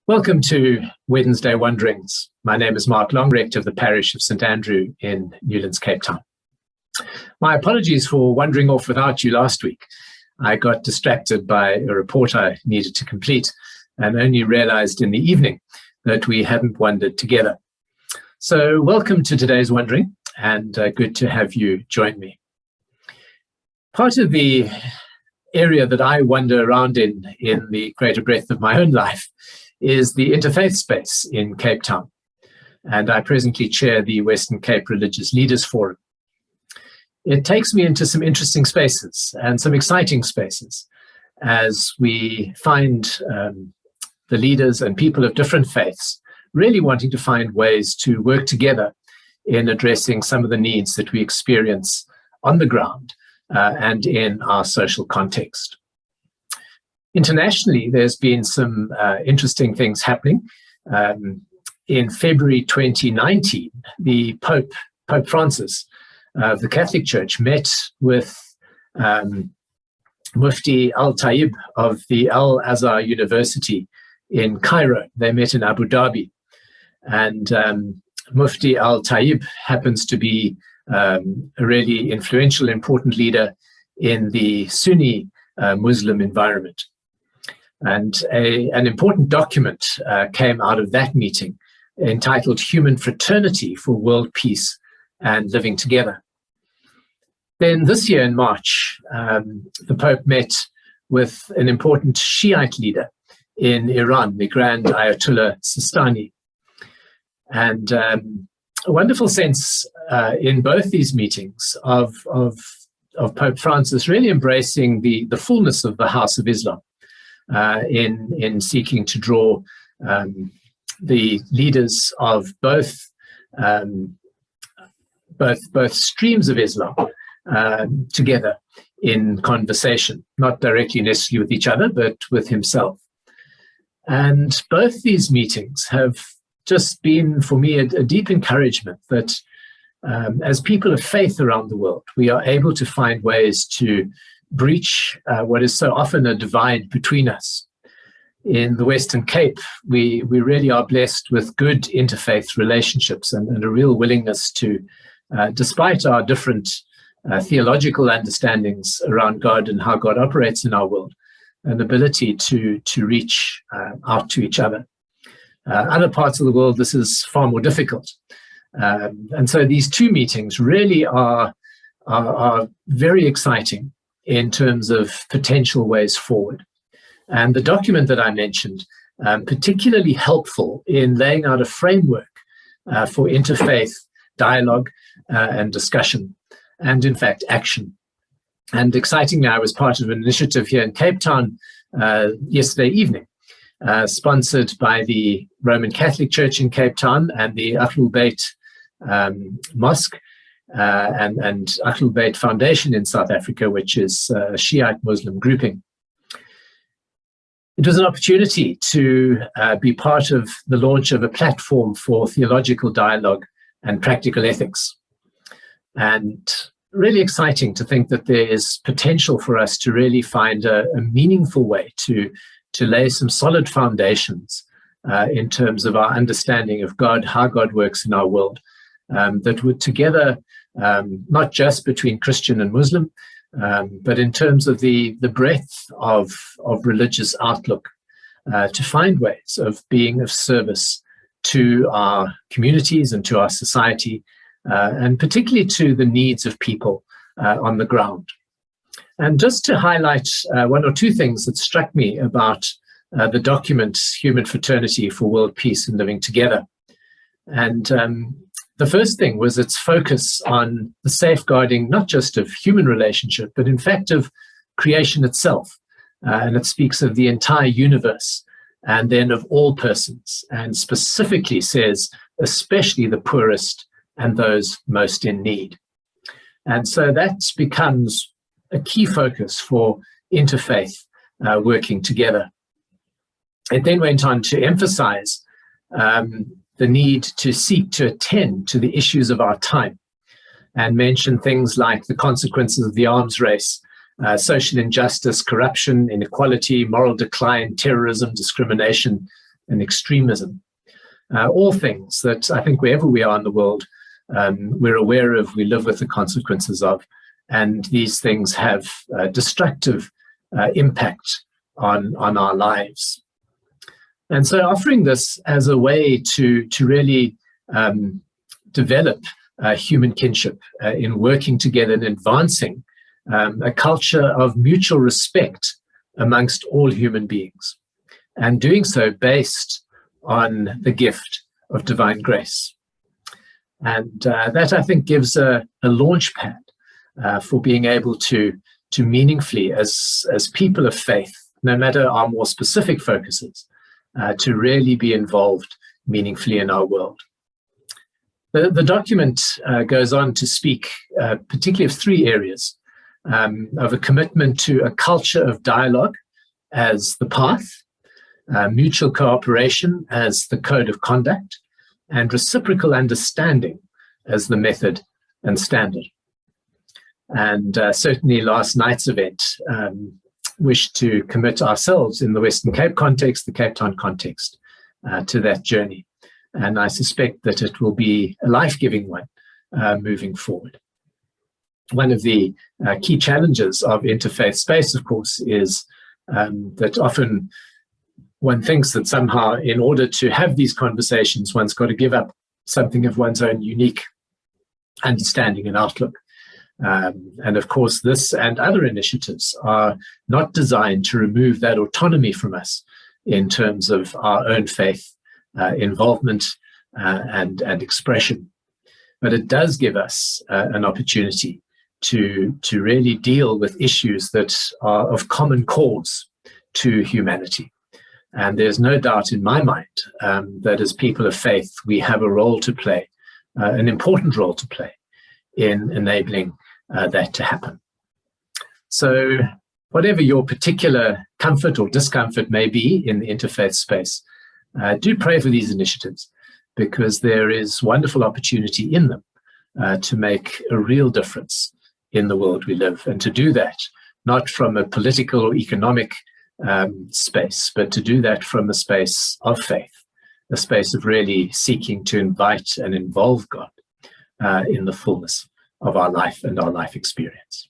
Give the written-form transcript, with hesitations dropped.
Welcome to Wednesday Wanderings. My name is Mark Long, rector of the parish of St Andrew in Newlands, Cape Town. My apologies for wandering off without you last week. I got distracted by a report I needed to complete and only realized in the evening that we hadn't wandered together. So welcome to today's wandering, and good to have you join me. Part of the area that I wander around in the greater breadth of my own life is the interfaith space in Cape Town. And I presently chair the Western Cape Religious Leaders Forum. It takes me into some interesting spaces and some exciting spaces as we find the leaders and people of different faiths really wanting to find ways to work together in addressing some of the needs that we experience on the ground and in our social context. Internationally, there's been some interesting things happening. In February 2019, the Pope Francis of the Catholic Church met with Mufti Al-Taib of the Al-Azhar University in Cairo. They met in Abu Dhabi. And Mufti Al-Taib happens to be a really influential, important leader in the Sunni Muslim environment. And an important document came out of that meeting entitled Human Fraternity for World Peace and Living Together. Then this year in March, the Pope met with an important Shiite leader in Iran, the Grand Ayatollah Sistani. And a wonderful sense in both these meetings of Pope Francis really embracing the fullness of the House of Islam. In seeking to draw the leaders of both streams of Islam together in conversation, not directly necessarily with each other, but with himself. And both these meetings have just been, for me, a deep encouragement that as people of faith around the world, we are able to find ways to breach what is so often a divide between us. In the Western Cape, we really are blessed with good interfaith relationships and a real willingness to, despite our different theological understandings around God and how God operates in our world, an ability to reach out to each other. Other parts of the world, this is far more difficult. And so these two meetings really are very exciting in terms of potential ways forward. And the document that I mentioned, particularly helpful in laying out a framework for interfaith dialogue and discussion, and in fact, action. And excitingly, I was part of an initiative here in Cape Town yesterday evening, sponsored by the Roman Catholic Church in Cape Town and the Ahlul Bayt Mosque, and Ahlul Bayt Foundation in South Africa, which is a Shiite Muslim grouping. It was an opportunity to be part of the launch of a platform for theological dialogue and practical ethics. And really exciting to think that there is potential for us to really find a meaningful way to lay some solid foundations in terms of our understanding of God, how God works in our world, that would together, not just between Christian and Muslim, but in terms of the breadth of religious outlook, to find ways of being of service to our communities and to our society, and particularly to the needs of people on the ground. And just to highlight one or two things that struck me about the document Human Fraternity for World Peace and Living Together. And the first thing was its focus on the safeguarding not just of human relationship, but in fact of creation itself. And it speaks of the entire universe and then of all persons, and specifically says, especially the poorest and those most in need. And so that becomes a key focus for interfaith working together. It then went on to emphasize the need to seek to attend to the issues of our time and mention things like the consequences of the arms race, social injustice, corruption, inequality, moral decline, terrorism, discrimination, and extremism. All things that I think wherever we are in the world, we're aware of, we live with the consequences of, and these things have destructive impact on our lives. And so offering this as a way to really develop human kinship in working together and advancing a culture of mutual respect amongst all human beings, and doing so based on the gift of divine grace. And that, I think, gives a launch pad for being able to meaningfully, as people of faith, no matter our more specific focuses, to really be involved meaningfully in our world. The document goes on to speak particularly of three areas, of a commitment to a culture of dialogue as the path, mutual cooperation as the code of conduct, and reciprocal understanding as the method and standard. And certainly last night's event wished to commit ourselves in the Western Cape context, the Cape Town context, to that journey. And I suspect that it will be a life-giving one moving forward. One of the key challenges of interfaith space, of course, is that often one thinks that somehow in order to have these conversations, one's got to give up something of one's own unique understanding and outlook. And of course, this and other initiatives are not designed to remove that autonomy from us in terms of our own faith, involvement, and expression. But it does give us an opportunity to really deal with issues that are of common cause to humanity. And there's no doubt in my mind that as people of faith, we have a role to play, an important role to play in enabling that to happen. So whatever your particular comfort or discomfort may be in the interfaith space, do pray for these initiatives, because there is wonderful opportunity in them to make a real difference in the world we live, and to do that not from a political or economic space, but to do that from a space of faith, a space of really seeking to invite and involve God in the fullness of our life and our life experience.